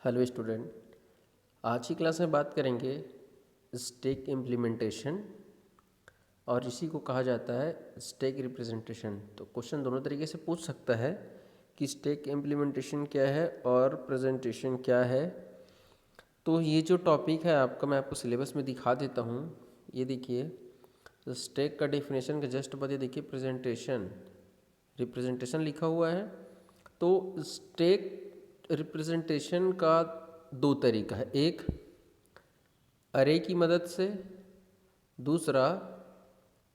Hello student, आज की class में बात करेंगे स्टैक इम्प्लीमेंटेशन और इसी को कहा जाता है स्टैक रिप्रेजेंटेशन। तो क्वेश्चन दोनों तरीके से पूछ सकता है कि स्टैक इम्प्लीमेंटेशन क्या है और प्रेजेंटेशन क्या है। तो ये जो टॉपिक है आपका, मैं आपको सिलेबस में दिखा देता हूँ। ये देखिए, तो स्टैक का डेफिनेशन का जस्ट बाद ये देखिए प्रेजेंटेशन रिप्रेजेंटेशन लिखा हुआ है। तो स्टैक रिप्रेजेंटेशन का दो तरीका है, एक अरे की मदद से, दूसरा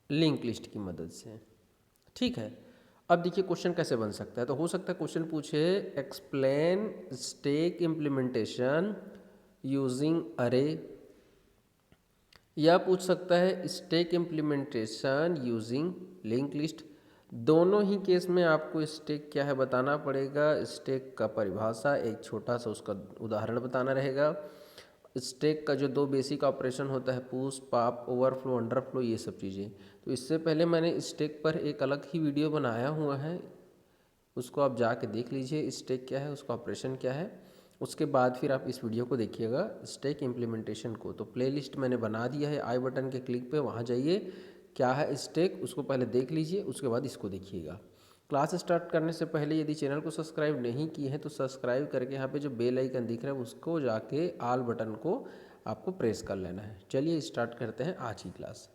लिंक लिस्ट की मदद से। ठीक है, अब देखिए क्वेश्चन कैसे बन सकता है। तो हो सकता है क्वेश्चन पूछे एक्सप्लेन स्टैक इम्प्लीमेंटेशन यूजिंग अरे, या पूछ सकता है stack implementation using link list. दोनों ही केस में आपको स्टैक क्या है बताना पड़ेगा। स्टैक का परिभाषा, एक छोटा सा उसका उदाहरण बताना रहेगा। स्टैक का जो दो बेसिक ऑपरेशन होता है, पुश, पॉप, ओवरफ्लो, अंडरफ्लो, ये सब चीज़ें। तो इससे पहले मैंने स्टैक पर एक अलग ही वीडियो बनाया हुआ है, उसको आप जाके देख लीजिए स्टैक क्या है, उसका ऑपरेशन क्या है। उसके बाद फिर आप इस वीडियो को देखिएगा स्टैक इम्प्लीमेंटेशन को। तो प्लेलिस्ट मैंने बना दिया है, आई बटन के क्लिक पे वहाँ जाइए, क्या है स्टैक उसको पहले देख लीजिए, उसके बाद इसको देखिएगा। क्लास स्टार्ट करने से पहले यदि चैनल को सब्सक्राइब नहीं किए हैं तो सब्सक्राइब करके यहाँ पे जो बेल आइकन दिख रहा है उसको जाके ऑल बटन को आपको प्रेस कर लेना है। चलिए स्टार्ट करते हैं आज की क्लास।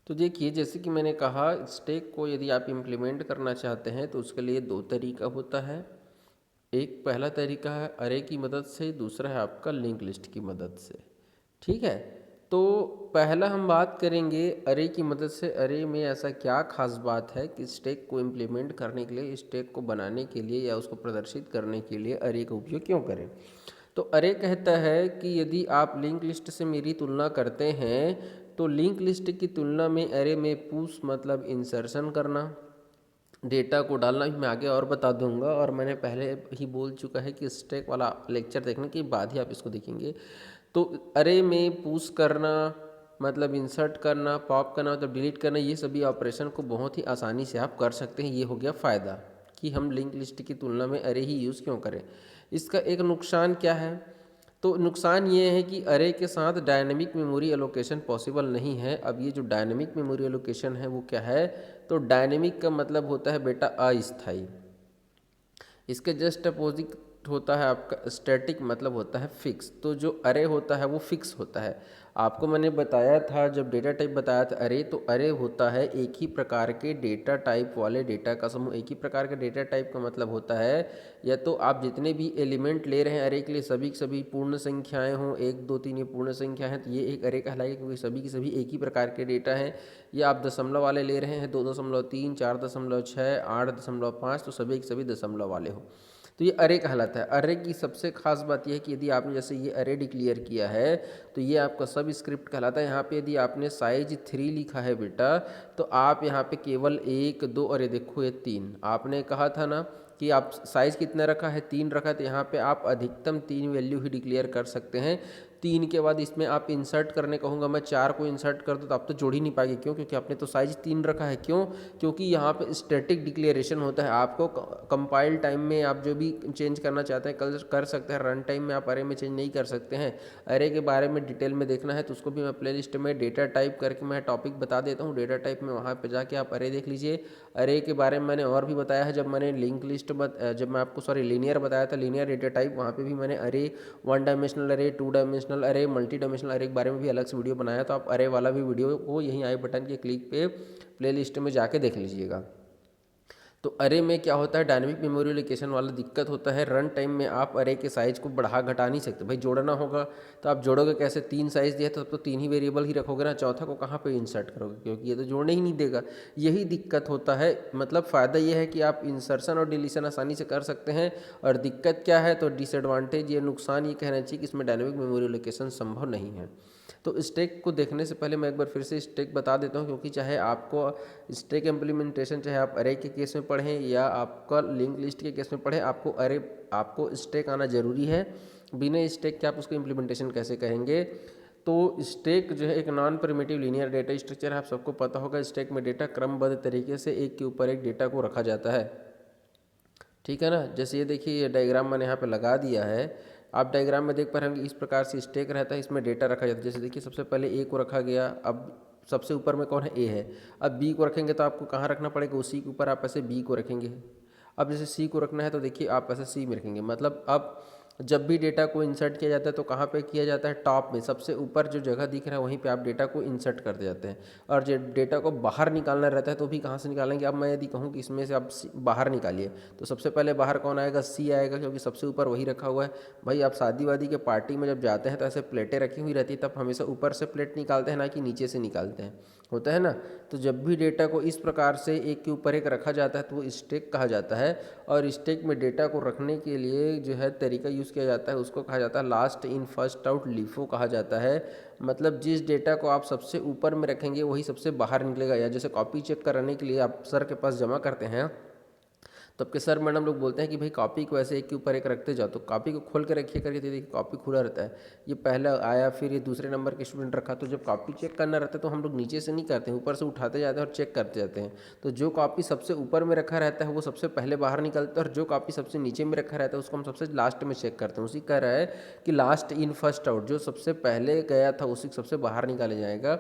तो देखिए, जैसे कि मैंने कहा, स्टैक को यदि आप इम्प्लीमेंट करना चाहते हैं तो उसके लिए दो तरीका होता है। एक पहला तरीका है अरे की मदद से, दूसरा है आपका लिंक लिस्ट की मदद से। ठीक है, तो पहला हम बात करेंगे अरे की मदद से। अरे में ऐसा क्या खास बात है कि स्टैक को इम्प्लीमेंट करने के लिए, स्टैक को बनाने के लिए या उसको प्रदर्शित करने के लिए अरे का उपयोग क्यों करें। तो अरे कहता है कि यदि आप लिंक लिस्ट से मेरी तुलना करते हैं तो लिंक लिस्ट की तुलना में अरे में पुश मतलब इंसर्शन करना, डेटा को डालना भी मैं आगे और बता दूंगा, और मैंने पहले ही बोल चुका है कि स्टैक वाला लेक्चर देखने के बाद ही आप इसको देखेंगे। तो अरे में पुश करना मतलब इंसर्ट करना, पॉप करना मतलब डिलीट करना, ये सभी ऑपरेशन को बहुत ही आसानी से आप कर सकते हैं। ये हो गया फ़ायदा कि हम लिंक लिस्ट की तुलना में अरे ही यूज़ क्यों करें। इसका एक नुकसान क्या है, तो नुकसान ये है कि अरे के साथ डायनेमिक मेमोरी एलोकेशन पॉसिबल नहीं है। अब ये जो डायनेमिक मेमोरी एलोकेशन है वो क्या है, तो डायनेमिक का मतलब होता है बेटा अस्थाई, इसके जस्ट अपोजिट होता है आपका स्टैटिक, मतलब होता है फिक्स। तो जो अरे होता है वो फिक्स होता है। आपको मैंने बताया था जब डेटा टाइप बताया था अरे, तो अरे होता है एक ही प्रकार के डेटा टाइप वाले डेटा का समूह। एक ही प्रकार के डेटा टाइप का मतलब होता है या तो आप जितने भी एलिमेंट ले रहे हैं अरे के लिए सभी की सभी पूर्ण संख्याएं हों, 1 2 3 ये पूर्ण संख्या है, तो ये एक अरे कहलाएगा क्योंकि सभी की सभी एक ही प्रकार के डेटा हैं। या आप दशमलव वाले ले रहे हैं 2.3, 4.6, 8.5, तो सभी के सभी दशमलव वाले हो, तो ये अरे कहलाता है। अरे की सबसे खास बात यह है कि यदि आपने जैसे ये अरे डिक्लेयर किया है तो ये आपका सब स्क्रिप्ट कहलाता है। यहाँ पे यदि आपने साइज 3 लिखा है बेटा, तो आप यहाँ पे केवल 1 2 और ये देखो ये 3, आपने कहा था ना कि आप साइज कितना रखा है, 3 रखा है, तो यहाँ पे आप अधिकतम 3 वैल्यू ही डिक्लेयर कर सकते हैं। 3 के बाद इसमें आप इंसर्ट करने कहूँगा मैं 4 को इंसर्ट कर दो तो आप तो जोड़ ही नहीं पाएंगे। क्यों? क्योंकि आपने तो साइज 3 रखा है। क्यों? क्योंकि यहाँ पे स्टैटिक डिक्लेरेशन होता है। आपको कंपाइल टाइम में आप जो भी चेंज करना चाहते हैं कर सकते हैं, रन टाइम में आप अरे में चेंज नहीं कर सकते हैं। अरे के बारे में डिटेल में देखना है तो उसको भी मैं प्लेलिस्ट में डेटा टाइप करके मैं टॉपिक बता देता हूँ। डेटा टाइप में वहाँ पे जाके आप अरे देख लीजिए। अरे के बारे में मैंने और भी बताया है जब मैंने लिंक लिस्ट जब मैं आपको लीनियर बताया था, लीनियर डेटा टाइप, वहाँ पे भी मैंने अरे 1 डायमेंशनल अरे, 2 डायमेंशनल अरे, मल्टी डायमेंशनल अरे के बारे में भी अलग से वीडियो बनाया। तो आप अरे वाला भी वीडियो को यहीं आई बटन के क्लिक पे प्लेलिस्ट में जाके देख लीजिएगा। तो अरे में क्या होता है, डायनेमिक मेमोरी एलोकेशन वाला दिक्कत होता है। रन टाइम में आप अरे के साइज को बढ़ा घटा नहीं सकते। भाई जोड़ना होगा तो आप जोड़ोगे कैसे, 3 साइज दिया तो अब तो 3 ही वेरिएबल ही रखोगे ना, चौथा को कहाँ पे इंसर्ट करोगे, क्योंकि ये तो जोड़ने ही नहीं देगा। यही दिक्कत होता है। मतलब फ़ायदा ये है कि आप इंसर्शन और डिलीशन आसानी से कर सकते हैं, और दिक्कत क्या है, तो डिसएडवांटेज ये नुकसान ये कहना चाहिए कि इसमें डायनेमिक मेमोरी एलोकेशन संभव नहीं है। तो स्टैक को देखने से पहले मैं एक बार फिर से स्टैक बता देता हूँ, क्योंकि चाहे आपको स्टैक इम्प्लीमेंटेशन चाहे आप अरे के केस में पढ़ें या आपका लिंक लिस्ट के केस में पढ़ें, आपको स्टैक आना जरूरी है। बिना स्टैक के आप उसको इम्प्लीमेंटेशन कैसे करेंगे। तो स्टैक जो है एक non primitive linear data structure है। आप सबको पता होगा स्टैक में डेटा क्रमबद्ध तरीके से एक के ऊपर एक डेटा को रखा जाता है, ठीक है ना। जैसे ये देखिए, ये डायग्राम मैंने यहाँ पे लगा दिया है। आप डायग्राम में देख पा रहे होंगे इस प्रकार से स्टैक रहता है, इसमें डेटा रखा जाता है। जैसे देखिए सबसे पहले ए को रखा गया, अब सबसे ऊपर में कौन है, ए है। अब बी को रखेंगे तो आपको कहाँ रखना पड़ेगा, उसी के ऊपर आप ऐसे बी को रखेंगे। अब जैसे सी को रखना है तो देखिए आप ऐसे सी में रखेंगे। मतलब अब जब भी डेटा को इंसर्ट किया जाता है तो कहाँ पे किया जाता है, टॉप में, सबसे ऊपर जो जगह दिख रहा है वहीं पे आप डेटा को इंसर्ट करते जाते हैं। और जो डेटा को बाहर निकालना रहता है तो भी कहाँ से निकालेंगे। अब मैं यदि कहूँ कि इसमें से आप बाहर निकालिए तो सबसे पहले बाहर कौन आएगा, सी आएगा, क्योंकि सबसे ऊपर वही रखा हुआ है। भाई आप शादी वादी के पार्टी में जब जाते हैं तो ऐसे प्लेटें रखी हुई रहती है, तब हमेशा ऊपर से प्लेट निकालते हैं, ना कि नीचे से निकालते हैं, होता है ना। तो जब भी डेटा को इस प्रकार से एक के ऊपर एक रखा जाता है तो वो स्टैक कहा जाता है। और स्टैक में डेटा को रखने के लिए जो है तरीका यूज़ किया जाता है उसको कहा जाता है last in first out, LIFO कहा जाता है। मतलब जिस डेटा को आप सबसे ऊपर में रखेंगे वही सबसे बाहर निकलेगा। या जैसे कॉपी चेक कराने के लिए आप सर के पास जमा करते हैं तो आपके सर मैडम लोग बोलते हैं कि भाई कॉपी को ऐसे एक के ऊपर एक रखते जाओ, तो कॉपी को खोल के रखिए करके, देखिए कॉपी खुला रहता है। ये पहला आया, फिर ये दूसरे नंबर के स्टूडेंट रखा, तो जब कॉपी चेक करना रहता है तो हम लोग नीचे से नहीं करते हैं, ऊपर से उठाते जाते हैं और चेक करते जाते हैं। तो जो कॉपी सबसे ऊपर में रखा रहता है वो सबसे पहले बाहर निकलता है, और जो कॉपी सबसे नीचे में रखा रहता है उसको हम सबसे लास्ट में चेक करते हैं। उसी कह रहा है कि लास्ट इन फर्स्ट आउट, जो सबसे पहले गया था उसी सबसे बाहर निकाले जाएगा।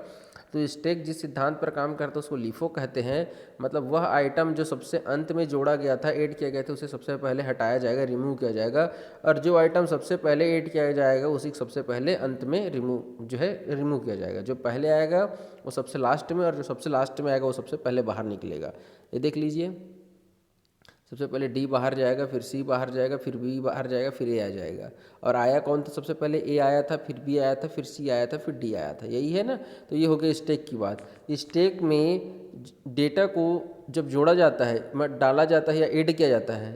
तो स्टैक जिस सिद्धांत पर काम करता है उसको लिफो कहते हैं। मतलब वह आइटम जो सबसे अंत में जोड़ा गया था, ऐड किया गया था, उसे सबसे पहले हटाया जाएगा, रिमूव किया जाएगा। और जो आइटम सबसे पहले ऐड किया जाएगा उसी सबसे पहले अंत में रिमूव किया जाएगा। जो पहले आएगा वो सबसे लास्ट में, और जो सबसे लास्ट में आएगा वो सबसे पहले बाहर निकलेगा। ये देख लीजिए, सबसे पहले डी बाहर जाएगा, फिर सी बाहर जाएगा, फिर बी बाहर जाएगा, फिर ए आ जाएगा। और आया कौन था, सबसे पहले ए आया था, फिर बी आया था, फिर सी आया था, फिर डी आया था, यही है ना। तो ये हो गया स्टैक की बात। स्टैक में डेटा को जब जोड़ा जाता है, डाला जाता है या ऐड किया जाता है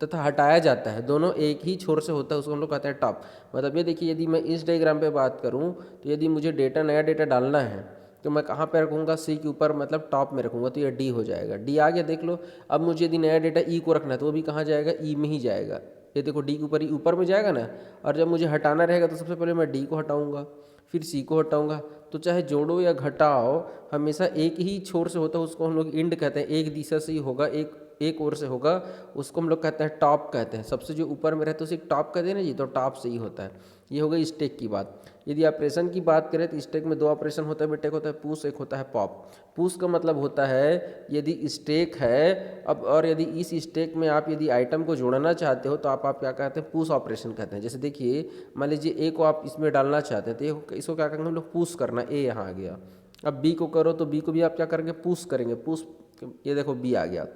तथा हटाया जाता है, दोनों एक ही छोर से होता है, उसको हम लोग कहते हैं टॉप। मतलब ये देखिए, यदि मैं इस डायग्राम पे बात करूँ तो यदि मुझे नया डेटा डालना है तो मैं कहाँ पे रखूँगा, सी के ऊपर, मतलब टॉप में रखूँगा, तो ये डी हो जाएगा। डी आ गया, देख लो। अब मुझे यदि नया डेटा ई को रखना है तो वो भी कहाँ जाएगा, ई में ही जाएगा। ये देखो डी के ऊपर, ई ऊपर में जाएगा ना। और जब मुझे हटाना रहेगा तो सबसे पहले मैं डी को हटाऊँगा, फिर सी को हटाऊँगा। तो चाहे जोड़ो या घटाओ, हमेशा एक ही छोर से होता है, उसको हम लोग इंड कहते हैं। एक दिशा से ही होगा, एक ओर से होगा, उसको हम लोग कहते हैं टॉप कहते हैं। सबसे जो ऊपर में रहता है उसे टॉप कहते हैं ना जी, तो टॉप से ही होता है। ये हो गई स्टैक की बात। यदि ऑपरेशन की बात करें तो स्टैक में दो ऑपरेशन होता है बेटे, एक होता है पुश, एक होता है पॉप। पुश का मतलब होता है यदि स्टैक है अब, और यदि इस स्टैक में आप यदि आइटम को जोड़ना चाहते हो तो आप क्या कहते हैं, पुश ऑपरेशन कहते हैं। जैसे देखिए, मान लीजिए ए को आप इसमें डालना चाहते हैं तो इसको क्या करेंगे हम लोग, पुश करना, ए यहाँ आ गया। अब बी को करो तो बी को भी आप क्या करेंगे, पुश करेंगे, पुश। ये देखो बी आ गया।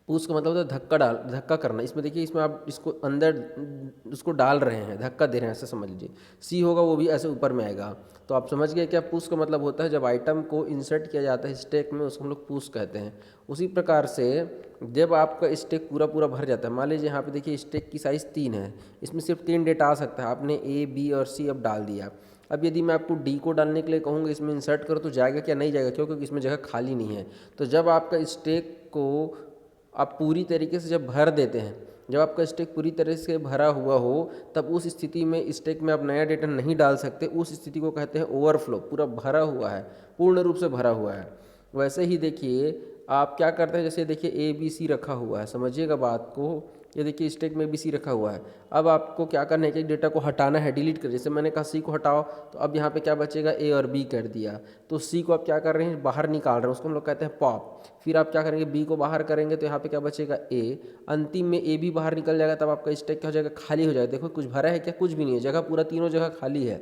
पुश का मतलब होता है धक्का करना। इसमें देखिए, इसमें आप इसको अंदर उसको डाल रहे हैं, धक्का दे रहे हैं, ऐसे समझ लीजिए। सी होगा वो भी ऐसे ऊपर में आएगा। तो आप समझ गए क्या पुश का मतलब होता है, जब आइटम को इंसर्ट किया जाता है स्टैक में उसको हम लोग पुश कहते हैं। उसी प्रकार से जब आपका स्टैक पूरा पूरा भर जाता है, मान लीजिए यहाँ पे देखिए स्टैक की साइज़ 3 है, इसमें सिर्फ 3 डेटा आ सकता है, आपने ए बी और सी अब डाल दिया। अब यदि मैं आपको डी को डालने के लिए कहूँगा इसमें इंसर्ट करो तो जाएगा क्या, नहीं जाएगा, क्योंकि इसमें जगह खाली नहीं है। तो जब आपका स्टैक को आप पूरी तरीके से जब भर देते हैं, जब आपका स्टैक पूरी तरह से भरा हुआ हो, तब उस स्थिति में स्टैक में आप नया डेटा नहीं डाल सकते। उस स्थिति को कहते हैं ओवरफ्लो, पूरा भरा हुआ है, पूर्ण रूप से भरा हुआ है। वैसे ही देखिए आप क्या करते हैं, जैसे देखिए ए बी सी रखा हुआ है, समझिएगा बात को। ये देखिए स्टैक में बी सी रखा हुआ है। अब आपको क्या करना है कि डेटा को हटाना है, डिलीट कर। जैसे मैंने कहा सी को हटाओ, तो अब यहाँ पे क्या बचेगा, ए और बी कर दिया। तो सी को आप क्या कर रहे हैं, बाहर निकाल रहे हैं, उसको हम लोग कहते हैं पॉप। फिर आप क्या करेंगे, बी को बाहर करेंगे तो यहाँ पे क्या बचेगा, ए। अंतिम में ए भी बाहर निकल जाएगा, तब आपका स्टैक क्या हो जाएगा, खाली हो जाएगा। देखो कुछ भरा है क्या, कुछ भी नहीं है, जगह पूरा तीनों जगह खाली है।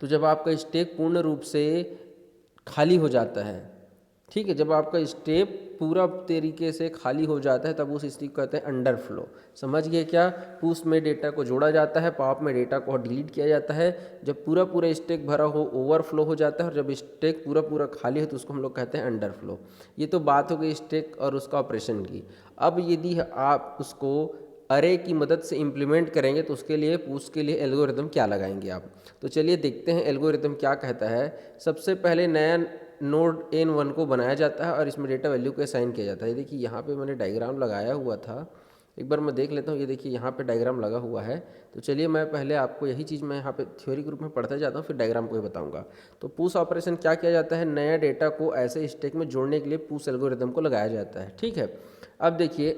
तो जब आपका स्टैक पूर्ण रूप से खाली हो जाता है, ठीक है, जब आपका स्टेप पूरा तरीके से खाली हो जाता है तब उस स्थिति को कहते हैं अंडरफ्लो। समझ गए क्या, पुश में डेटा को जोड़ा जाता है, पॉप में डेटा को डिलीट किया जाता है। जब पूरा पूरा स्टैक भरा हो ओवरफ्लो हो जाता है, और जब स्टैक पूरा पूरा खाली हो तो उसको हम लोग कहते हैं अंडरफ्लो। ये तो बात हो गई स्टैक और उसका ऑपरेशन की। अब यदि आप उसको अरे की मदद से इम्प्लीमेंट करेंगे तो उसके लिए पुश के लिए एल्गोरिदम क्या लगाएंगे आप। तो चलिए देखते हैं एल्गोरिदम क्या कहता है। सबसे पहले नया नोड N1 को बनाया जाता है और इसमें डेटा वैल्यू को असाइन किया जाता है। देखिए यहाँ पे मैंने डायग्राम लगाया हुआ था, एक बार मैं देख लेता हूँ। ये देखिए यहाँ पे डायग्राम लगा हुआ है, तो चलिए मैं पहले आपको यही चीज़ मैं यहाँ पे थ्योरी ग्रुप में पढ़ता जाता हूँ, फिर डायग्राम को ही बताऊँगा। तो पुश ऑपरेशन क्या किया जाता है, नया डेटा को ऐसे स्टैक में जोड़ने के लिए पुश एल्गोरिदम को लगाया जाता है। ठीक है, अब देखिए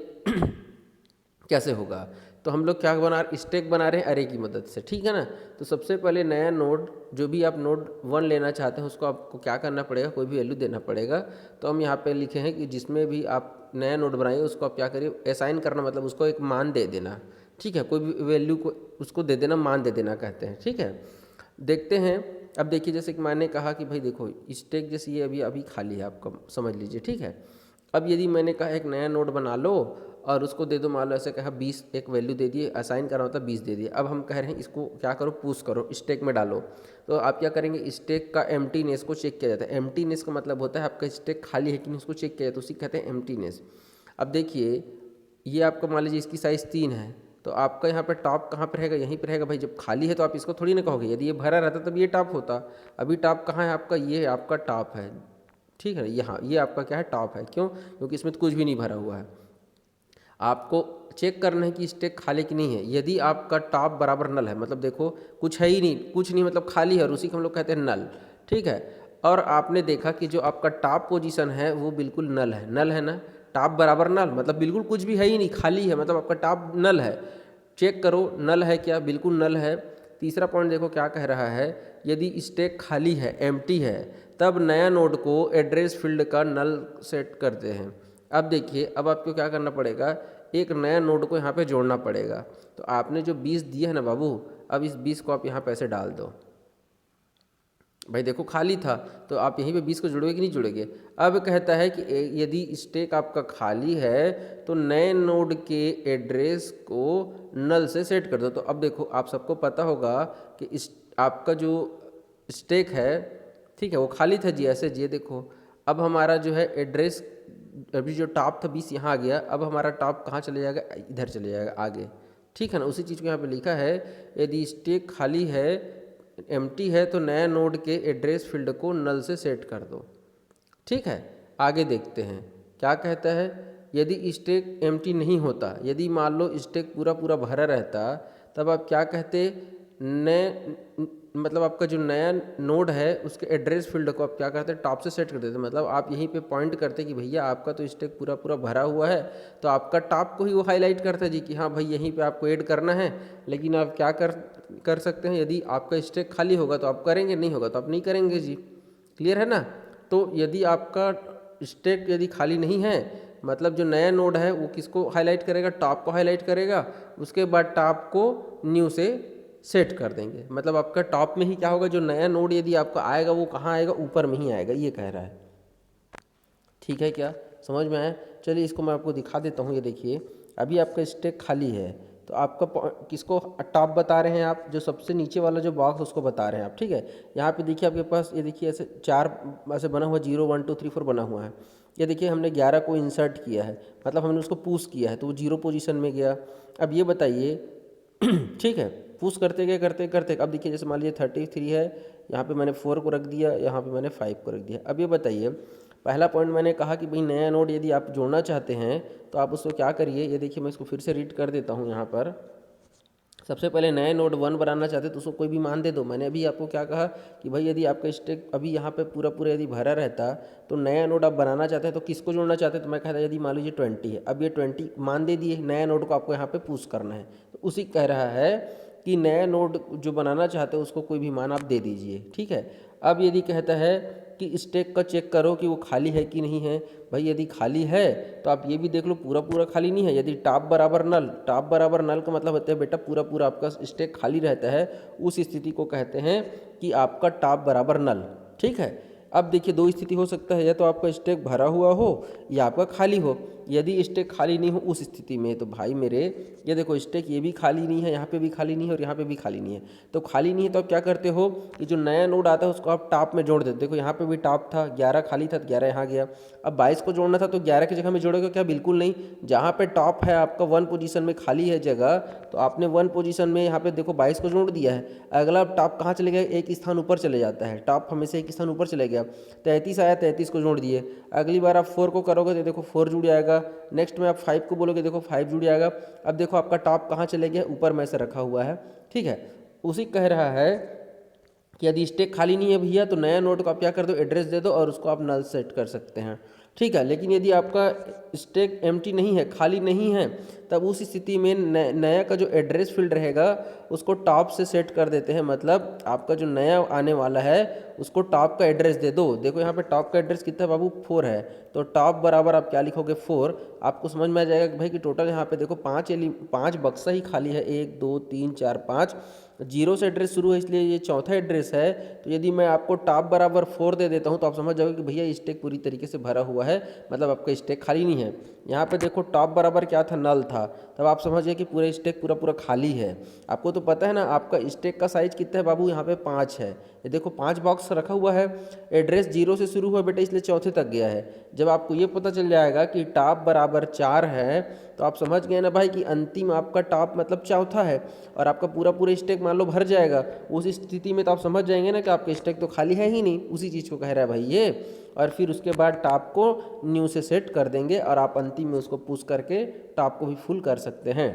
कैसे होगा। तो हम लोग क्या बना स्टैक बना रहे हैं अरे की मदद से, ठीक है ना। तो सबसे पहले नया नोड, जो भी आप नोड 1 लेना चाहते हैं उसको आपको क्या करना पड़ेगा, कोई भी वैल्यू देना पड़ेगा। तो हम यहाँ पे लिखे हैं कि जिसमें भी आप नया नोड बनाइए उसको आप क्या करिए, असाइन करना, मतलब उसको एक मान दे देना। ठीक है, कोई भी वैल्यू को उसको दे देना, मान दे देना कहते हैं। ठीक है, देखते हैं। अब देखिए जैसे कि मैंने कहा कि भाई देखो स्टैक जैसे ये अभी अभी खाली है, आपका समझ लीजिए। ठीक है, अब यदि मैंने कहा एक नया नोड बना लो और उसको दे दो, मान लो ऐसे कहा 20, एक वैल्यू दे दिए, असाइन करा होता 20 दे दिए। अब हम कह रहे हैं इसको क्या करो, पुश करो, स्टैक में डालो। तो आप क्या करेंगे, स्टैक का एम्प्टीनेस को चेक किया जाता है। एम्प्टीनेस का मतलब होता है आपका स्टैक खाली है कि नहीं, उसको चेक किया जाता है, उसी कहते हैं एम्प्टीनेस। अब देखिए ये आपका मान लीजिए इसकी साइज़ 3 है, तो आपका यहाँ पे टॉप कहाँ पर रहेगा, यहीं पर रहेगा। भाई जब खाली है तो आप इसको थोड़ी ना कहोगे, यदि ये भरा रहता तब ये टॉप होता। अभी टॉप कहाँ है आपका, ये आपका टॉप है। ठीक है, यहाँ ये आपका क्या है, टॉप है। क्यों, क्योंकि इसमें तो कुछ भी नहीं भरा हुआ है। आपको चेक करना है कि स्टैक खाली कि नहीं है। यदि आपका टॉप बराबर नल है, मतलब देखो कुछ है ही नहीं, कुछ नहीं मतलब खाली है, और उसी को हम लोग कहते हैं नल। ठीक है, और आपने देखा कि जो आपका टॉप पोजीशन है वो बिल्कुल नल है, नल है ना। टॉप बराबर नल मतलब बिल्कुल कुछ भी है ही नहीं, खाली है, मतलब आपका टॉप नल है। चेक करो नल है क्या, बिल्कुल नल है। तीसरा पॉइंट देखो क्या कह रहा है, यदि स्टैक खाली है, एम्प्टी है, तब नया नोड को एड्रेस फील्ड का नल सेट करते हैं। अब देखिए, अब आपको क्या करना पड़ेगा, एक नया नोड को यहाँ पे जोड़ना पड़ेगा। तो आपने जो 20 दिया है ना बाबू, अब इस 20 को आप यहाँ पैसे डाल दो। भाई देखो खाली था, तो आप यहीं पे 20 को जोड़ोगे कि नहीं जोड़ोगे। अब कहता है कि यदि स्टैक आपका खाली है तो नए नोड के एड्रेस को नल से सेट कर दो। तो अब देखो आप सबको पता होगा कि इस आपका जो स्टैक है, ठीक है, वो खाली था जी, ऐसे जी देखो। अब हमारा जो है एड्रेस, अभी जो टॉप था 20 यहाँ आ गया, अब हमारा टॉप कहाँ चले जाएगा, इधर चले जाएगा आगे। ठीक है ना, उसी चीज़ को यहाँ पे लिखा है, यदि स्टैक खाली है, एम्प्टी है, तो नया नोड के एड्रेस फील्ड को नल से सेट कर दो। ठीक है, आगे देखते हैं क्या कहता है। यदि स्टैक एम्प्टी नहीं होता, यदि मान लो स्टैक पूरा पूरा भरा रहता, तब आप क्या कहते, नए मतलब आपका जो नया नोड है उसके एड्रेस फील्ड को आप क्या करते हैं, टॉप से सेट कर देते। मतलब आप यहीं पे पॉइंट करते कि भैया आपका तो स्टैक पूरा पूरा भरा हुआ है, तो आपका टॉप को ही वो हाईलाइट करता है जी कि हाँ भाई यहीं पे आपको ऐड करना है। लेकिन आप क्या कर सकते हैं, यदि आपका स्टैक खाली होगा तो आप करेंगे, नहीं होगा तो आप नहीं करेंगे जी। क्लियर है ना। तो यदि आपका स्टैक यदि खाली नहीं है, मतलब जो नया नोड है वो किसको हाईलाइट करेगा, टॉप को हाईलाइट करेगा। उसके बाद टॉप को न्यू से सेट कर देंगे। मतलब आपका टॉप में ही क्या होगा, जो नया नोड यदि आपका आएगा वो कहाँ आएगा, ऊपर में ही आएगा, ये कह रहा है। ठीक है, क्या समझ में आया। चलिए इसको मैं आपको दिखा देता हूँ। ये देखिए अभी आपका स्टैक खाली है, तो आपका किसको टॉप बता रहे हैं आप, जो सबसे नीचे वाला जो बॉक्स उसको बता रहे हैं आप। ठीक है, यहाँ पे देखिए आपके पास, ये देखिए ऐसे 4 ऐसे बना हुआ, 0 1 2 3 4 बना हुआ है। ये देखिए हमने 11 को इंसर्ट किया है, मतलब हमने उसको पुश किया है, तो वो 0 पोजीशन में गया। अब ये बताइए ठीक है, पुश करते गए करते करते, अब देखिए जैसे मान लीजिए 33 है, यहाँ पे मैंने 4 को रख दिया, यहाँ पे मैंने 5 को रख दिया। अब ये बताइए, पहला पॉइंट मैंने कहा कि भाई नया नोड यदि आप जोड़ना चाहते हैं तो आप उसको क्या करिए। ये देखिए मैं इसको फिर से रीड कर देता हूँ। यहाँ पर सबसे पहले नए नोड 1 बनाना चाहते तो उसको कोई भी मान दे दो। मैंने अभी आपको क्या कहा कि भाई यदि आपका स्टैक अभी यहाँ पे पूरा पूरा यदि भरा रहता, तो नया नोड आप बनाना चाहते हैं तो किसको जोड़ना चाहते हैं, तो मैं कहता यदि मान लीजिए 20 है, अब ये 20 मान दे दिए, नया नोड को आपको यहाँ पे पुश करना है। तो उसी कह रहा है कि नया नोड जो बनाना चाहते हो उसको कोई भी मान आप दे दीजिए। ठीक है, अब यदि कहता है कि स्टैक का चेक करो कि वो खाली है कि नहीं है। भाई यदि खाली है तो आप ये भी देख लो पूरा पूरा खाली नहीं है। यदि टॉप बराबर नल, टॉप बराबर नल का मतलब होता है बेटा पूरा पूरा आपका स्टैक खाली रहता है, उस स्थिति को कहते हैं कि आपका टॉप बराबर नल। ठीक है, अब देखिए 2 स्थिति हो सकता है, या तो आपका स्टैक भरा हुआ हो या आपका खाली हो। यदि स्टैक खाली नहीं हो उस स्थिति में, तो भाई मेरे ये देखो स्टैक ये भी खाली नहीं है, यहाँ पे भी खाली नहीं है और यहाँ पे भी खाली नहीं है। तो खाली नहीं है तो आप क्या करते हो कि जो नया नोड आता है उसको आप टॉप में जोड़ देते। देखो यहाँ पे भी टॉप था, 11 खाली था तो 11 यहाँ गया। अब 22 को जोड़ना था तो 11 की जगह में जोड़ेगा क्या, बिल्कुल नहीं। जहाँ पे टॉप है आपका 1 पोजीशन में खाली है जगह, तो आपने 1 पोजीशन में यहाँ पे देखो 22 को जोड़ दिया है। अगला टॉप कहाँ चले गया, एक स्थान ऊपर चले जाता है, टॉप हमेशा एक स्थान ऊपर चले गया। 33 आया, 33 को जोड़ दिए। अगली बार आप 4 को करोगे तो देखो 4 जुड़ जाएगा। नेक्स्ट में आप 5 को बोलोगे, देखो 5 जुड़ जाएगा। अब देखो आपका टॉप कहाँ चले गया, ऊपर में से रखा हुआ है, ठीक है। उसी कह रहा है कि यदि स्टैक खाली नहीं है भैया तो नया नोड को आप क्या कर दो, एड्रेस दे दो और उसको आप नल सेट कर सकते हैं, ठीक है। लेकिन यदि आपका स्टैक एम्प्टी नहीं है, खाली नहीं है, तब उस स्थिति में नया का जो एड्रेस फील्ड रहेगा उसको टॉप से सेट कर देते हैं। मतलब आपका जो नया आने वाला है उसको टॉप का एड्रेस दे दो। देखो यहाँ पे टॉप का एड्रेस कितना है बाबू, 4 है, तो टॉप बराबर आप क्या लिखोगे, 4। आपको समझ में आ जाएगा कि भाई कि टोटल यहाँ पे देखो 5 बक्सा ही खाली है, 1 2 3 4 5, जीरो से एड्रेस शुरू है इसलिए ये चौथा एड्रेस है। तो यदि मैं आपको टॉप बराबर 4 दे देता हूँ तो आप समझ जाओगे कि भैया स्टैक पूरी तरीके से भरा हुआ है, मतलब आपका स्टैक खाली नहीं है। यहाँ पे देखो टॉप बराबर क्या था, नल था, तब आप समझिए कि पूरा स्टैक पूरा पूरा खाली है। आपको तो पता है ना आपका स्टैक का साइज कितना है बाबू, यहाँ पे 5 है। ये देखो 5 बॉक्स रखा हुआ है, एड्रेस 0 से शुरू हुआ बेटा इसलिए चौथे तक गया है। जब आपको ये पता चल जाएगा कि टॉप बराबर 4 है तो आप समझ गए ना भाई कि अंतिम आपका टॉप मतलब चौथा है और आपका पूरा पूरा स्टैक मान लो भर जाएगा। उस स्थिति में तो आप समझ जाएंगे ना कि आपका स्टैक तो खाली है ही नहीं, उसी चीज़ को कह रहा है भाई ये। और फिर उसके बाद टॉप को न्यू से सेट कर देंगे और आप अंतिम में उसको पुश करके टॉप को भी फुल कर सकते हैं।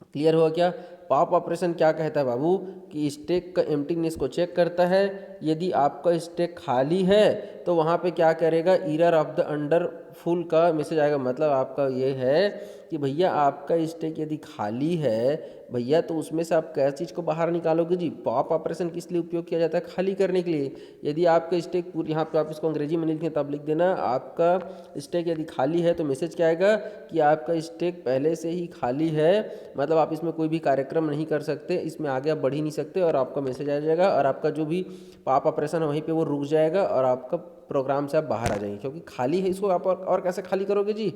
क्लियर हुआ क्या। पॉप ऑपरेशन क्या कहता है बाबू कि स्टैक का एम्प्टीनेस को चेक करता है। यदि आपका स्टैक खाली है तो वहाँ पे क्या करेगा, error of the under full का मैसेज आएगा। मतलब आपका ये है कि भैया आपका स्टैक यदि खाली है भैया तो उसमें से आप क्या चीज़ को बाहर निकालोगे जी। पॉप ऑपरेशन किस लिए उपयोग किया जाता है, खाली करने के लिए। यदि आपका स्टैक पूरी, यहाँ पे आप इसको अंग्रेजी में लिखें तब लिख देना, आपका स्टैक यदि खाली है तो मैसेज क्या आएगा कि आपका स्टैक पहले से ही खाली है, मतलब आप इसमें कोई भी कार्यक्रम नहीं कर सकते, इसमें आगे आप बढ़ ही नहीं सकते और आपका मैसेज आ जाएगा और आपका जो भी पॉप ऑपरेशन है वहीं पे वो रुक जाएगा और आपका प्रोग्राम से आप बाहर आ जाएंगे, क्योंकि खाली है। इसको आप और कैसे खाली करोगे जी,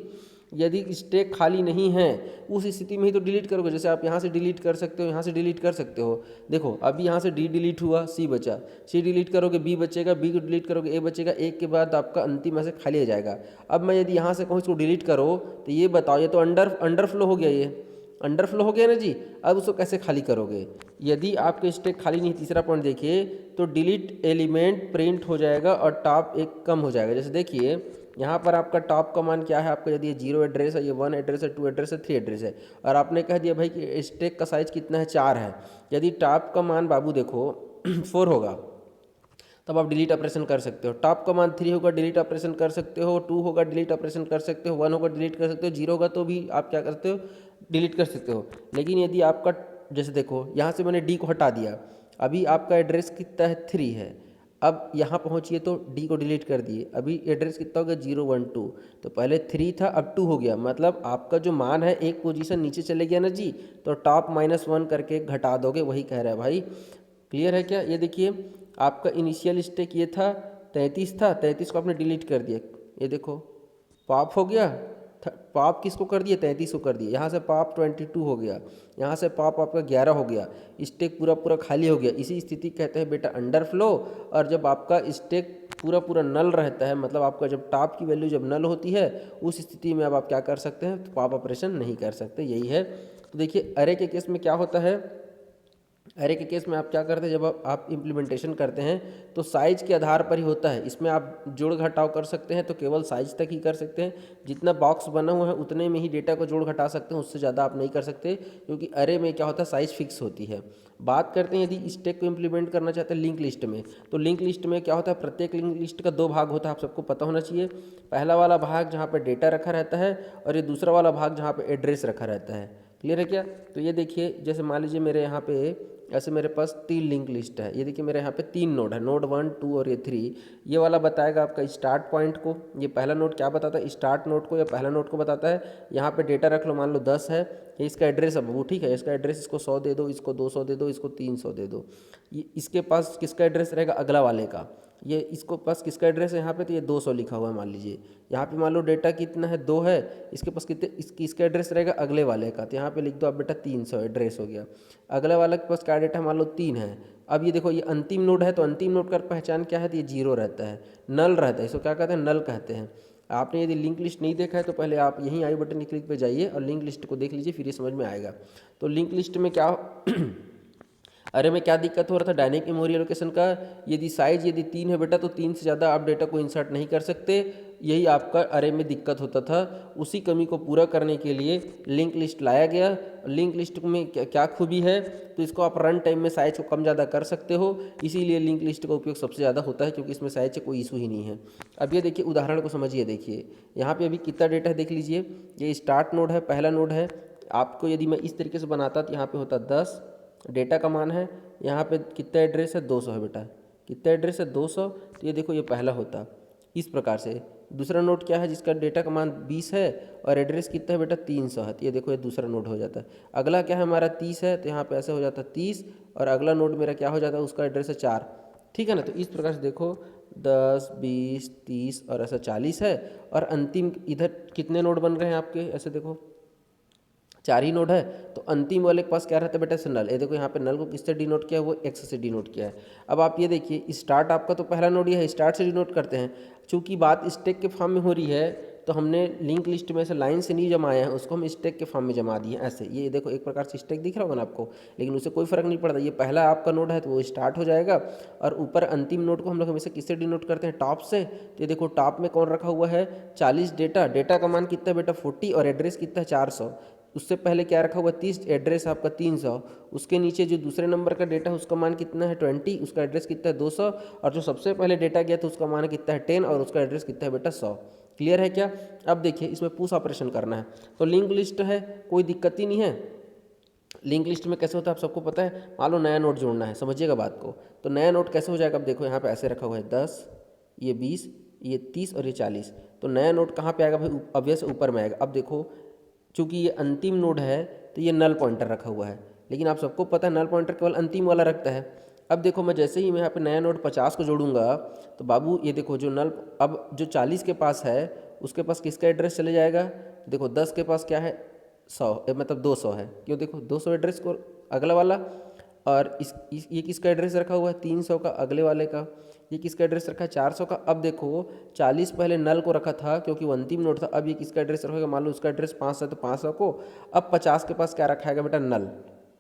यदि स्टैक खाली नहीं है उस स्थिति में ही तो डिलीट करोगे। जैसे आप यहाँ से डिलीट कर सकते हो, यहाँ से डिलीट कर सकते हो। देखो अभी यहाँ से डी डिलीट हुआ, सी बचा, सी डिलीट करोगे बी बचेगा, बी को डिलीट करोगे ए बचेगा, एक के बाद आपका अंतिम में से खाली हो जाएगा। अब मैं यदि यहाँ से कहूँ इसको डिलीट करो तो ये बताओ, ये तो अंडरफ्लो हो गया, ये अंडरफ्लो हो गया ना जी। अब उसको कैसे खाली करोगे, यदि आपके स्टैक खाली नहीं, तीसरा पॉइंट देखिए, तो डिलीट एलिमेंट प्रिंट हो जाएगा और टॉप एक कम हो जाएगा। जैसे देखिए यहाँ पर आपका टॉप का मान क्या है, आपका यदि ये 0 एड्रेस है, ये 1 एड्रेस है, 2 एड्रेस है, 3 एड्रेस है, और आपने कह दिया भाई कि स्टैक का साइज कितना है, 4 है। यदि टॉप का मान बाबू देखो 4 होगा तब आप डिलीट ऑपरेशन कर सकते हो। टॉप का मान 3 होगा, डिलीट ऑपरेशन कर सकते हो, 2 होगा, डिलीट ऑपरेशन कर सकते हो, 1 होगा, डिलीट कर सकते हो, 0 होगा तो भी आप क्या करते हो, डिलीट कर सकते हो। लेकिन यदि आपका, जैसे देखो यहाँ से मैंने डी को हटा दिया, अभी आपका एड्रेस कितना है, 3 है। अब यहाँ पहुँचिए तो डी को डिलीट कर दिए, अभी एड्रेस कितना हो गया, 0 1 2, तो पहले 3 था अब 2 हो गया, मतलब आपका जो मान है एक पोजीशन नीचे चले गया ना जी, तो टॉप -1 करके घटा दोगे, वही कह रहा है भाई। क्लियर है क्या। ये देखिए आपका इनिशियल स्टैक ये था 33 था, 33 को आपने डिलीट कर दिया, ये देखो पॉप हो गया, पॉप किसको कर दिए, 33 को कर दिए। यहाँ से पॉप 22 हो गया, यहाँ से पॉप आपका 11 हो गया, स्टैक पूरा पूरा खाली हो गया। इसी स्थिति कहते हैं बेटा अंडरफ्लो। और जब आपका स्टैक पूरा पूरा नल रहता है, मतलब आपका जब टॉप की वैल्यू जब नल होती है, उस स्थिति में अब आप क्या कर सकते हैं, तो पॉप ऑपरेशन नहीं कर सकते, यही है। तो देखिए अरे के केस में क्या होता है, अरे के केस में आप क्या करते हैं, जब आप इम्प्लीमेंटेशन करते हैं तो साइज के आधार पर ही होता है। इसमें आप जोड़ घटाव कर सकते हैं तो केवल साइज तक ही कर सकते हैं, जितना बॉक्स बना हुआ है उतने में ही डेटा को जोड़ घटा सकते हैं, उससे ज़्यादा आप नहीं कर सकते, क्योंकि अरे में क्या होता है, साइज फिक्स होती है। बात करते हैं यदि स्टैक को इम्प्लीमेंट करना चाहते हैं लिंक लिस्ट में, तो लिंक लिस्ट में क्या होता है, प्रत्येक लिंक लिस्ट का 2 भाग होता है, आप सबको पता होना चाहिए। पहला वाला भाग जहाँ पर डेटा रखा रहता है और ये दूसरा वाला भाग जहाँ पर एड्रेस रखा रहता है। क्लियर है क्या। तो ये देखिए जैसे मान लीजिए मेरे यहाँ पे ऐसे मेरे पास 3 लिंक लिस्ट है, ये देखिए मेरे यहाँ पे 3 नोड है, नोड 1 2 और ये 3। ये वाला बताएगा आपका स्टार्ट पॉइंट को, ये पहला नोड क्या बताता है, स्टार्ट नोड को या पहला नोड को बताता है। यहाँ पे डेटा रख लो, मान लो 10 है, ये इसका एड्रेस है वो, ठीक है, इसका एड्रेस इसको 100 दे दो, इसको 200 दे दो, इसको 300 दे दो। ये इसके पास किसका एड्रेस रहेगा, अगला वाले का। ये इसको पास किसका एड्रेस है यहाँ पे, तो ये 200 लिखा हुआ है मान लीजिए। यहाँ पे मान लो डेटा कितना है, 2 है, इसके पास कितने, इसका एड्रेस रहेगा अगले वाले का, तो यहाँ पे लिख दो आप बेटा 300 एड्रेस हो गया। अगले वाले के पास क्या डेटा है, मान लो 3 है। अब ये देखो ये अंतिम नोड है, तो अंतिम नोड का पहचान क्या है, तो ये 0 रहता है, नल रहता है, इसको क्या कहते हैं, नल कहते हैं। आपने यदि लिंक लिस्ट नहीं देखा है तो पहले आप यहीं आई बटन की क्लिक पे जाइए और लिंक लिस्ट को देख लीजिए, फिर ये समझ में आएगा। तो लिंक लिस्ट में क्या अरे में क्या दिक्कत हो रहा था डायनेमिक मेमोरी एलोकेशन का, यदि साइज यदि 3 है बेटा तो 3 से ज़्यादा आप डेटा को इंसर्ट नहीं कर सकते, यही आपका अरे में दिक्कत होता था। उसी कमी को पूरा करने के लिए लिंक लिस्ट लाया गया। लिंक लिस्ट में क्या क्या खूबी है, तो इसको आप रन टाइम में साइज को कम ज़्यादा कर सकते हो, इसीलिए लिंक लिस्ट का उपयोग सबसे ज़्यादा होता है, क्योंकि इसमें साइज से कोई इशू ही नहीं है। अब ये देखिए उदाहरण को समझिए, देखिए यहाँ पे अभी कितना डेटा है देख लीजिए, ये स्टार्ट नोड है, पहला नोड है। आपको यदि मैं इस तरीके से बनाता तो यहाँ पे होता 10, डेटा का मान है, यहाँ पे कितना एड्रेस है 200 है बेटा, कितना एड्रेस है 200, तो ये देखो ये पहला होता इस प्रकार से। दूसरा नोट क्या है जिसका डेटा का मान 20 है और एड्रेस कितना है बेटा 300 है, तो ये देखो ये दूसरा नोट हो जाता है। अगला क्या है हमारा 30 है, तो यहाँ पे ऐसे हो जाता है 30, और अगला नोट मेरा क्या हो जाता है, उसका एड्रेस है 4, ठीक है ना। तो इस प्रकार से देखो 10, 20, 30 और ऐसा 40 है, और अंतिम इधर कितने नोड बन रहे हैं आपके, ऐसे देखो 4 ही नोड है, तो अंतिम वाले के पास क्या रहता है बेटा से नल। ये देखो यहाँ पे नल को किससे डिनोट किया है, वो एक्स से डिनोट किया है। अब आप ये देखिए स्टार्ट आपका तो पहला नोड ये है, स्टार्ट से डिनोट करते हैं। चूंकि बात स्टैक के फॉर्म में हो रही है, तो हमने लिंक लिस्ट में से लाइन से नहीं जमाया है, उसको हम स्टैक के फॉर्म में जमा दिए ऐसे। ये देखो एक प्रकार से स्टैक दिख रहा होगा ना आपको, लेकिन उससे कोई फर्क नहीं पड़ता। ये पहला आपका नोड है तो वो स्टार्ट हो जाएगा, और ऊपर अंतिम नोड को हम लोग हमेशा किससे डिनोट करते हैं, टॉप से। तो ये देखो टॉप में कौन रखा हुआ है 40, डेटा का मान कितना है बेटा 40, और एड्रेस कितना है 400। उससे पहले क्या रखा हुआ 30, एड्रेस आपका 300। उसके नीचे जो दूसरे नंबर का डेटा है उसका मान कितना है 20, उसका एड्रेस कितना है 200, और जो सबसे पहले डेटा गया था उसका मान कितना है 10, और उसका एड्रेस कितना है बेटा 100। क्लियर है क्या। अब देखिए इसमें पुश ऑपरेशन करना है, तो लिंक लिस्ट है, कोई दिक्कत ही नहीं है। लिंक लिस्ट में कैसे होता है आप सबको पता है, मान लो नया नोट जोड़ना है, समझिएगा बात को। तो नया नोट कैसे हो जाएगा, अब देखो यहाँ पे ऐसे रखा हुआ है 10, ये 20, ये 30 और ये 40। तो नया नोट कहाँ पे आएगा भाई, ऑब्वियस ऊपर में आएगा। अब देखो चूंकि ये अंतिम नोड है तो ये नल पॉइंटर रखा हुआ है, लेकिन आप सबको पता है नल पॉइंटर केवल अंतिम वाला रखता है। अब देखो मैं जैसे ही मैं यहाँ पे नया नोड 50 को जोड़ूंगा, तो बाबू ये देखो जो नल, अब जो 40 के पास है उसके पास किसका एड्रेस चले जाएगा, देखो 10 के पास क्या है 100, मतलब 200 है, क्यों देखो 200 एड्रेस को अगला वाला, और ये किसका एड्रेस रखा हुआ है 300 का अगले वाले का, ये किसका एड्रेस रखा है 400 का। अब देखो 40 पहले नल को रखा था क्योंकि वो अंतिम नोड था, अब ये किसका एड्रेस रखेगा, मान लो उसका एड्रेस 500 तो 500 को। अब 50 के पास क्या रखाएगा बेटा नल,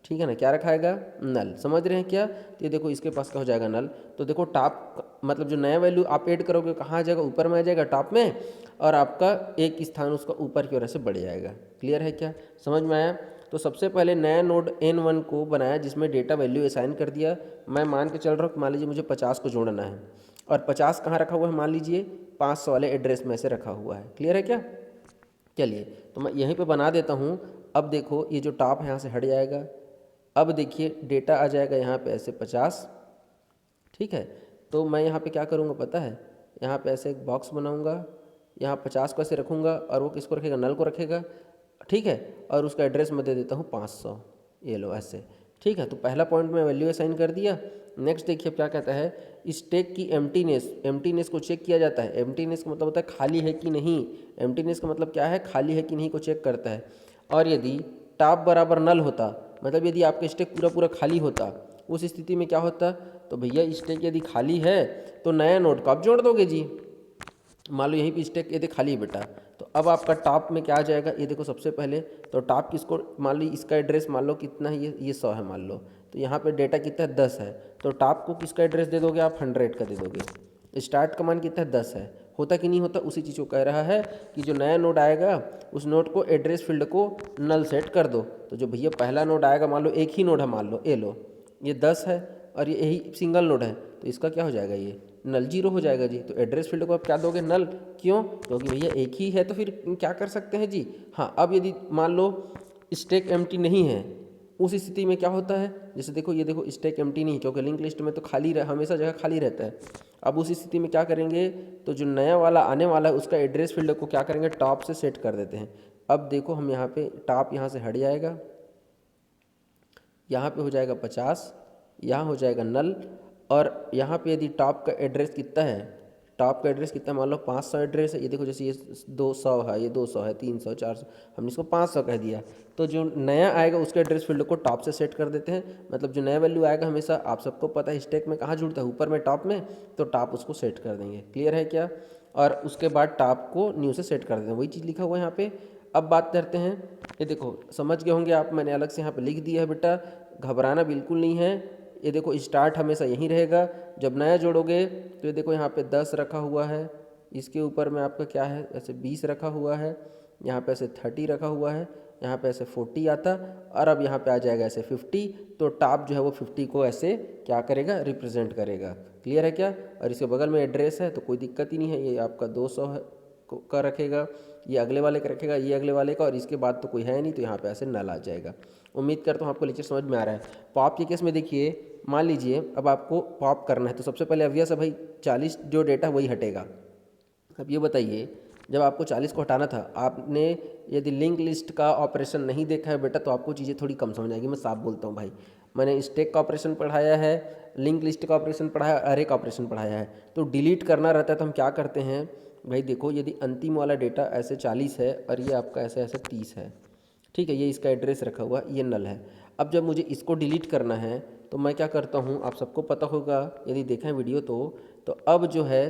ठीक है ना, क्या रखाएगा नल, समझ रहे हैं क्या। तो ये देखो इसके पास क्या हो जाएगा नल। तो देखो टॉप मतलब जो नया वैल्यू आप ऐड करोगे कहाँ आ जाएगा, ऊपर में आ जाएगा टॉप में, और आपका एक स्थान उसका ऊपर की ओर से बढ़ जाएगा। क्लियर है क्या, समझ में आया। तो सबसे पहले नया नोड N1 को बनाया जिसमें डेटा वैल्यू असाइन कर दिया। मैं मान के चल रहा हूँ, मान लीजिए मुझे 50 को जोड़ना है, और 50 कहाँ रखा हुआ है, मान लीजिए 500 वाले एड्रेस में से रखा हुआ है। क्लियर है क्या। चलिए तो मैं यहीं पे बना देता हूँ। अब देखो ये जो टॉप है यहाँ से हट जाएगा। अब देखिए डेटा आ जाएगा यहाँ पे ऐसे 50, ठीक है। तो मैं यहाँ पे क्या करूँगा पता है, यहाँ पे ऐसे एक बॉक्स बनाऊँगा, यहाँ 50 को ऐसे रखूँगा, और वो किसको रखेगा नल को रखेगा, ठीक है। और उसका एड्रेस मैं दे देता हूँ 500, ये लो ऐसे, ठीक है। तो पहला पॉइंट में वैल्यू असाइन कर दिया। नेक्स्ट देखिए क्या कहता है, स्टैक की एम्प्टीनेस को चेक किया जाता है। एम्प्टीनेस का मतलब होता है खाली है कि नहीं, एम्प्टीनेस का मतलब क्या है, खाली है कि नहीं को चेक करता है। और यदि टॉप बराबर नल होता, मतलब यदि आपका स्टैक पूरा पूरा खाली होता, उस स्थिति में क्या होता, तो भैया स्टैक यदि खाली है तो नया नोड को आप जोड़ दोगे जी। मान लो यहीं पे स्टैक ये खाली है बेटा, तो अब आपका टॉप में क्या आ जाएगा, ये देखो सबसे पहले तो टॉप किसको, मान लो इसका एड्रेस मान लो कितना है, ये 100 है मान लो, तो यहाँ पे डेटा कितना है 10 है, तो टॉप को किसका एड्रेस दे दोगे आप 100 का दे दोगे। स्टार्ट का मान कितना है 10 है, होता कि नहीं होता, उसी चीज़ को कह रहा है कि जो नया नोड आएगा उस नोड को एड्रेस फील्ड को नल सेट कर दो। तो जो भैया पहला नोड आएगा, मान लो एक ही नोड है, मान लो ये लो ये 10 है और ये यही सिंगल नोड है, तो इसका क्या हो जाएगा, ये नल 0 हो जाएगा जी। तो एड्रेस फील्ड को आप क्या दोगे नल, क्यों, क्योंकि भैया एक ही है, तो फिर क्या कर सकते हैं जी। हाँ अब यदि मान लो स्टैक एम्प्टी नहीं है, उस स्थिति में क्या होता है, जैसे देखो ये देखो स्टैक एम्प्टी नहीं, क्योंकि लिंक लिस्ट में तो खाली हमेशा जगह खाली रहता है। अब उस स्थिति में क्या करेंगे, तो जो नया वाला आने वाला है उसका एड्रेस फील्ड को क्या करेंगे टॉप से सेट कर देते हैं। अब देखो हम यहाँ पे टॉप यहाँ से हट जाएगा, यहाँ पे हो जाएगा 50, यहाँ हो जाएगा नल, और यहाँ पे यदि टॉप का एड्रेस कितना है, टॉप का एड्रेस कितना है, मान लो 500 एड्रेस है, ये देखो जैसे ये 200 है, ये 200 है, 300, 400, हमने इसको 500 कह दिया। तो जो नया आएगा उसके एड्रेस फील्ड को टॉप से सेट कर देते हैं, मतलब जो नया वैल्यू आएगा हमेशा आप सबको पता है स्टैक में कहाँ जुड़ता है, ऊपर में टॉप में, तो टॉप उसको सेट कर देंगे। क्लियर है क्या। और उसके बाद टॉप को न्यू से सेट कर देते हैं, वही चीज़ लिखा हुआ है यहाँ पे। अब बात करते हैं, ये देखो समझ गए होंगे आप, मैंने अलग से यहाँ पे लिख दिया है बेटा, घबराना बिल्कुल नहीं है। ये देखो स्टार्ट हमेशा यहीं रहेगा। जब नया जोड़ोगे तो ये देखो यहाँ पे 10 रखा हुआ है, इसके ऊपर में आपका क्या है ऐसे 20 रखा हुआ है, यहाँ पे ऐसे 30 रखा हुआ है, यहाँ पे ऐसे 40 आता, और अब यहाँ पे आ जाएगा ऐसे 50। तो टॉप जो है वो 50 को ऐसे क्या करेगा, रिप्रेजेंट करेगा। क्लियर है क्या? और इसके बगल में एड्रेस है तो कोई दिक्कत ही नहीं है, ये आपका 200 का रखेगा, ये अगले वाले का रखेगा, ये अगले वाले का, और इसके बाद तो कोई है नहीं तो यहाँ पे ऐसे नल आ जाएगा। उम्मीद करता हूँ आपको लेक्चर समझ में आ रहा है। पॉप के केस में देखिए, मान लीजिए अब आपको पॉप करना है तो सबसे पहले ऑब्वियस है भाई 40 जो डेटा वही हटेगा। अब ये बताइए, जब आपको 40 को हटाना था, आपने यदि लिंक लिस्ट का ऑपरेशन नहीं देखा है बेटा तो आपको चीज़ें थोड़ी कम समझ आएगी। मैं साफ बोलता हूँ भाई, मैंने स्टैक का ऑपरेशन पढ़ाया है, लिंक लिस्ट का ऑपरेशन पढ़ाया, अरे का ऑपरेशन पढ़ाया है। तो डिलीट करना रहता है तो हम क्या करते हैं भाई, देखो यदि अंतिम वाला डेटा ऐसे 40 है और ये आपका ऐसे ऐसे 30 है, ठीक है, ये इसका एड्रेस रखा हुआ, ये नल है। अब जब मुझे इसको डिलीट करना है तो मैं क्या करता हूँ, आप सबको पता होगा यदि देखें वीडियो तो अब जो है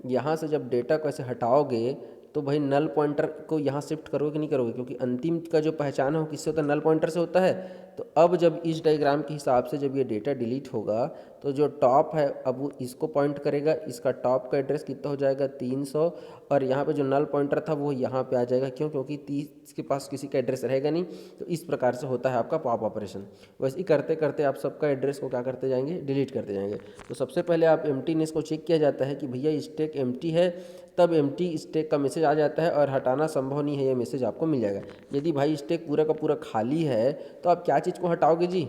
यहाँ से जब डेटा को ऐसे हटाओगे तो भाई नल पॉइंटर को यहाँ शिफ्ट करोगे कि नहीं करोगे, क्योंकि अंतिम का जो पहचान है वो किससे होता है, नल पॉइंटर से होता है। तो अब जब इस डायग्राम के हिसाब से जब ये डेटा डिलीट होगा तो जो टॉप है अब वो इसको पॉइंट करेगा, इसका टॉप का एड्रेस कितना हो जाएगा 300, और यहाँ पे जो नल पॉइंटर था वो यहाँ पे आ जाएगा। क्यों? क्योंकि 30 के पास किसी का एड्रेस रहेगा नहीं। तो इस प्रकार से होता है आपका पॉप ऑपरेशन। वैसे ही करते करते आप सबका एड्रेस को क्या करते जाएंगे, डिलीट करते जाएंगे। तो सबसे पहले आप एम्प्टीनेस को चेक किया जाता है कि भैया स्टैक एम्प्टी है, तब एम्प्टी स्टैक का मैसेज आ जाता है और हटाना संभव नहीं है, ये मैसेज आपको मिल जाएगा। यदि भाई स्टैक पूरा का पूरा खाली है तो आप क्या चीज़ को हटाओगे जी,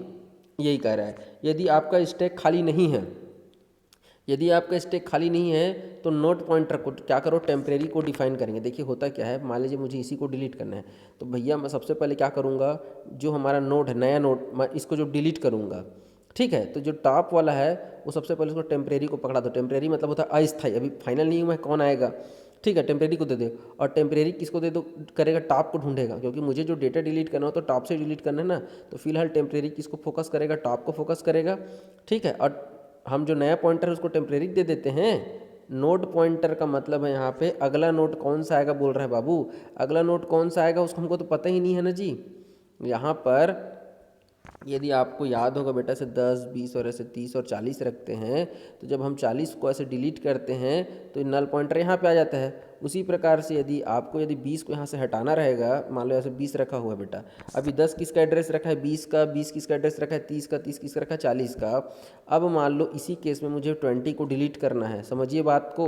यही कह रहा है। यदि आपका स्टैक खाली नहीं है, यदि आपका स्टैक खाली नहीं है तो नोट पॉइंटर को क्या करो, टेम्परेरी को डिफाइन करेंगे। देखिए होता क्या है, मान लीजिए मुझे इसी को डिलीट करना है तो भैया मैं सबसे पहले क्या करूँगा, जो हमारा नोड है, नया नोड, मैं इसको जो डिलीट करूँगा, ठीक है, तो जो टॉप वाला है वो सबसे पहले उसको टेम्परेरी को पकड़ा दो। टेम्परेरी मतलब होता है अस्थायी, अभी फाइनल नहीं हुआ है कौन आएगा, ठीक है, टेम्परेरी को दे दे। और टेम्परेरी किसको दे दो, करेगा टॉप को ढूंढेगा, क्योंकि मुझे जो डेटा डिलीट करना हो तो टॉप से डिलीट करना है ना। तो फिलहाल टेम्परेरी किसको फोकस करेगा, टॉप को फोकस करेगा, ठीक है। और हम जो नया पॉइंटर है उसको टेम्परेरी दे देते हैं। नोड पॉइंटर का मतलब है यहाँ पे अगला नोड कौन सा आएगा बोल रहा है बाबू, अगला नोड कौन सा आएगा उसको हमको तो पता ही नहीं है ना जी। यहाँ पर यदि आपको याद होगा बेटा, से 10, 20 और ऐसे 30 और 40 रखते हैं, तो जब हम 40 को ऐसे डिलीट करते हैं तो नल पॉइंटर यहाँ पे आ जाता है। उसी प्रकार से यदि 20 को यहाँ से हटाना रहेगा, मान लो ऐसे 20 रखा हुआ है बेटा, अभी 10 किसका एड्रेस रखा है, 20 का, 20 किसका एड्रेस रखा है, 30 का, 30 किसका रखा है, 40 का। अब मान लो इसी केस में मुझे 20 को डिलीट करना है, समझिए बात को।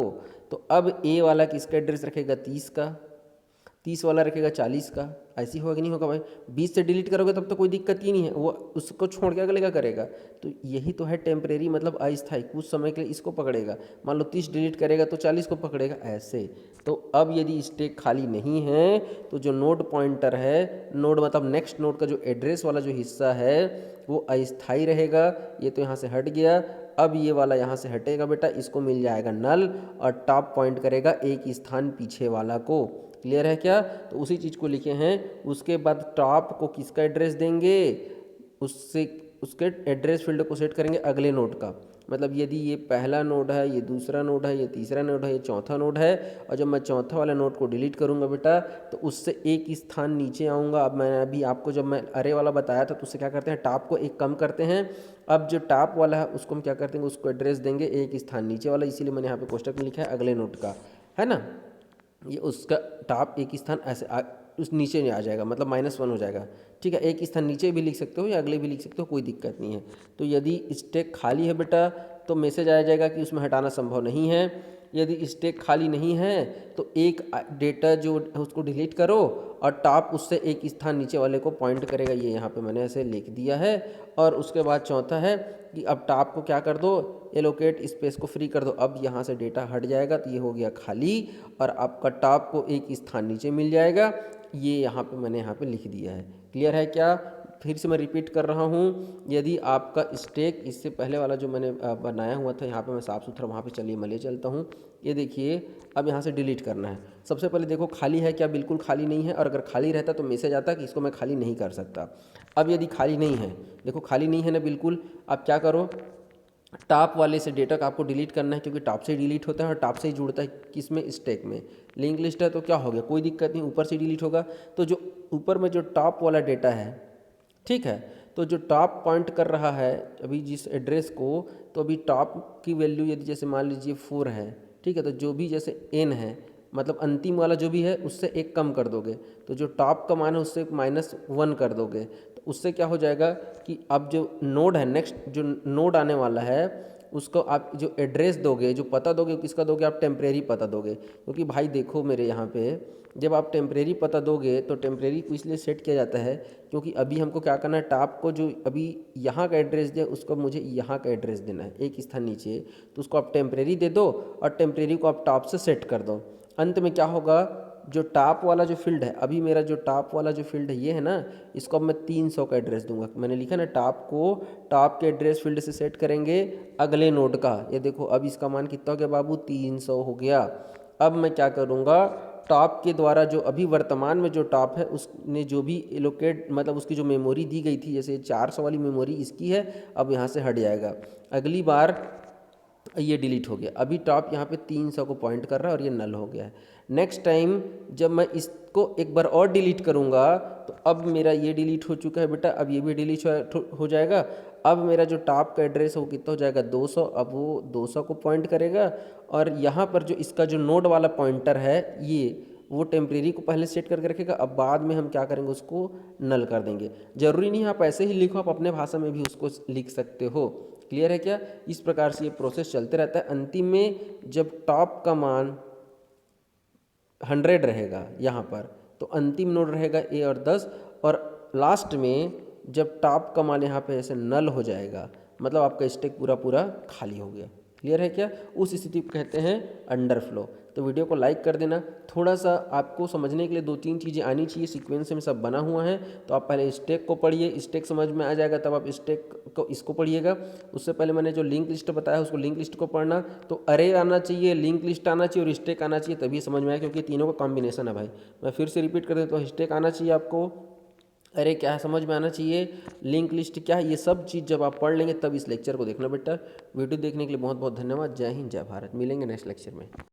तो अब ए वाला किसका एड्रेस रखेगा, 30 का, 30 वाला रखेगा 40 का। ऐसी होगा कि नहीं होगा भाई, 20 से डिलीट करोगे तब तो कोई दिक्कत ही नहीं है, वो उसको छोड़ के अगले का करेगा। तो यही तो है टेम्परेरी, मतलब अस्थायी, कुछ समय के लिए इसको पकड़ेगा। मान लो 30 डिलीट करेगा तो 40 को पकड़ेगा, ऐसे। तो अब यदि स्टैक खाली नहीं है तो जो नोड पॉइंटर है, नोड मतलब नेक्स्ट नोड का जो एड्रेस वाला जो हिस्सा है वो अस्थायी रहेगा। ये तो यहाँ से हट गया, अब ये वाला यहाँ से हटेगा बेटा, इसको मिल जाएगा नल, और टॉप पॉइंट करेगा एक स्थान पीछे वाला को। क्लियर है क्या? तो उसी चीज़ को लिखे हैं। उसके बाद टॉप को किसका एड्रेस देंगे, उससे उसके एड्रेस फील्ड को सेट करेंगे अगले नोड का। मतलब यदि ये पहला नोड है, ये दूसरा नोड है, ये तीसरा नोड है, ये चौथा नोड है, और जब मैं चौथा वाला नोड को डिलीट करूंगा बेटा तो उससे एक स्थान नीचे आऊँगा। अब मैं अभी आपको जब मैं अरे वाला बताया था तो उससे क्या करते हैं, टॉप को एक कम करते हैं। अब जो टॉप वाला है उसको हम क्या करते हैं, उसको एड्रेस देंगे एक स्थान नीचे वाला, इसीलिए मैंने यहाँ पे कोष्टक में लिखा है अगले नोड का, है ना। ये उसका टॉप एक स्थान ऐसे उस नीचे नहीं आ जाएगा, मतलब -1 हो जाएगा, ठीक है। एक स्थान नीचे भी लिख सकते हो या अगले भी लिख सकते हो, कोई दिक्कत नहीं है। तो यदि स्टैक खाली है बेटा तो मैसेज आ जाएगा कि उसमें हटाना संभव नहीं है। यदि स्टैक खाली नहीं है तो एक डेटा जो है उसको डिलीट करो, और टॉप उससे एक स्थान नीचे वाले को पॉइंट करेगा, ये यहाँ पे मैंने ऐसे लिख दिया है। और उसके बाद चौथा है कि अब टॉप को क्या कर दो, एलोकेट स्पेस को फ्री कर दो। अब यहाँ से डेटा हट जाएगा तो ये हो गया खाली, और आपका टॉप को एक स्थान नीचे मिल जाएगा। ये यहाँ पे मैंने यहाँ पे लिख दिया है। क्लियर है क्या? फिर से मैं रिपीट कर रहा हूँ, यदि आपका स्टैक इससे पहले वाला जो मैंने बनाया हुआ था, यहाँ पे मैं साफ़ सुथरा वहाँ पे चलिए मैं ले चलता हूँ। ये देखिए, अब यहाँ से डिलीट करना है। सबसे पहले देखो खाली है क्या, बिल्कुल खाली नहीं है, और अगर खाली रहता तो मैसेज आता कि इसको मैं खाली नहीं कर सकता। अब यदि खाली नहीं है, देखो खाली नहीं है ना बिल्कुल, आप क्या करो, टॉप वाले से डेटा का आपको डिलीट करना है, क्योंकि टॉप से ही डिलीट होता है और टॉप से ही जुड़ता है किस में, स्टैक में। लिंक लिस्ट है तो क्या हो गया, कोई दिक्कत नहीं, ऊपर से डिलीट होगा। तो जो ऊपर में जो टॉप वाला डेटा है, ठीक है, तो जो टॉप पॉइंट कर रहा है अभी जिस एड्रेस को, तो अभी टॉप की वैल्यू यदि जैसे मान लीजिए 4 है, ठीक है, तो जो भी जैसे n है मतलब अंतिम वाला जो भी है उससे एक कम कर दोगे, तो जो टॉप का मान है उससे -1 कर दोगे, तो उससे क्या हो जाएगा कि अब जो नोड है, नेक्स्ट जो नोड आने वाला है उसको आप जो एड्रेस दोगे, जो पता दोगे, किसका दोगे, आप टेम्परेरी पता दोगे। क्योंकि भाई देखो मेरे यहाँ पे जब आप टेम्परेरी पता दोगे तो टेम्परेरी को इसलिए सेट किया जाता है क्योंकि अभी हमको क्या करना है, टॉप को जो अभी यहाँ का एड्रेस दिया उसको मुझे यहाँ का एड्रेस देना है एक स्थान नीचे, तो उसको आप टेम्परेरी दे दो और टेम्परेरी को आप टॉप से सेट कर दो। अंत में क्या होगा, जो टॉप वाला जो फील्ड है, अभी मेरा जो टॉप वाला जो फील्ड है ये है ना, इसको अब मैं 300 का एड्रेस दूंगा। मैंने लिखा ना टॉप को टॉप के एड्रेस फील्ड से सेट करेंगे अगले नोड का। ये देखो अब इसका मान कितना हो गया बाबू, 300 हो गया। अब मैं क्या करूँगा, टॉप के द्वारा जो अभी वर्तमान में जो टॉप है उसने जो भी एलोकेट मतलब उसकी जो मेमोरी दी गई थी, जैसे 400 वाली मेमोरी इसकी है, अब यहाँ से हट जाएगा। अगली बार ये डिलीट हो गया। अभी टॉप यहाँ पे 300 को पॉइंट कर रहा है और ये नल हो गया है। नेक्स्ट टाइम जब मैं इसको एक बार और डिलीट करूँगा तो अब मेरा ये डिलीट हो चुका है बेटा, अब ये भी डिलीट हो जाएगा। अब मेरा जो टॉप का एड्रेस है वो कितना हो जाएगा 200, अब वो 200 को पॉइंट करेगा और यहाँ पर जो इसका जो नोड वाला पॉइंटर है ये वो टेम्परेरी को पहले सेट करके रखेगा। अब बाद में हम क्या करेंगे, उसको नल कर देंगे। ज़रूरी नहीं आप ऐसे ही लिखो, आप अपने भाषा में भी उसको लिख सकते हो। क्लियर है क्या? इस प्रकार से ये प्रोसेस चलते रहता है। अंतिम में जब टॉप का मान 100 रहेगा यहाँ पर, तो अंतिम नोड रहेगा ए और 10, और लास्ट में जब टॉप का मान यहाँ पे ऐसे नल हो जाएगा मतलब आपका स्टैक पूरा पूरा खाली हो गया। क्लियर है क्या? उस स्थिति को कहते हैं अंडरफ्लो। तो वीडियो को लाइक कर देना। थोड़ा सा आपको समझने के लिए 2-3 चीज़ें आनी चाहिए, सीक्वेंस में सब बना हुआ है। तो आप पहले स्टैक को पढ़िए, स्टैक समझ में आ जाएगा तब आप स्टैक को इसको पढ़िएगा। उससे पहले मैंने जो लिंक लिस्ट बताया उसको लिंक लिस्ट को पढ़ना। तो अरे आना चाहिए, लिंक लिस्ट आना चाहिए और स्टैक आना चाहिए, तभी समझ में आए, क्योंकि तीनों का कॉम्बिनेशन है भाई। मैं फिर से रिपीट कर देता हूँ, स्टैक आना चाहिए आपको, अरे क्या समझ में आना चाहिए, लिंक लिस्ट क्या है, ये सब चीज़ जब आप पढ़ लेंगे तब इस लेक्चर को देखना बेटा। वीडियो देखने के लिए बहुत बहुत धन्यवाद। जय हिंद, जय भारत। मिलेंगे नेक्स्ट लेक्चर में।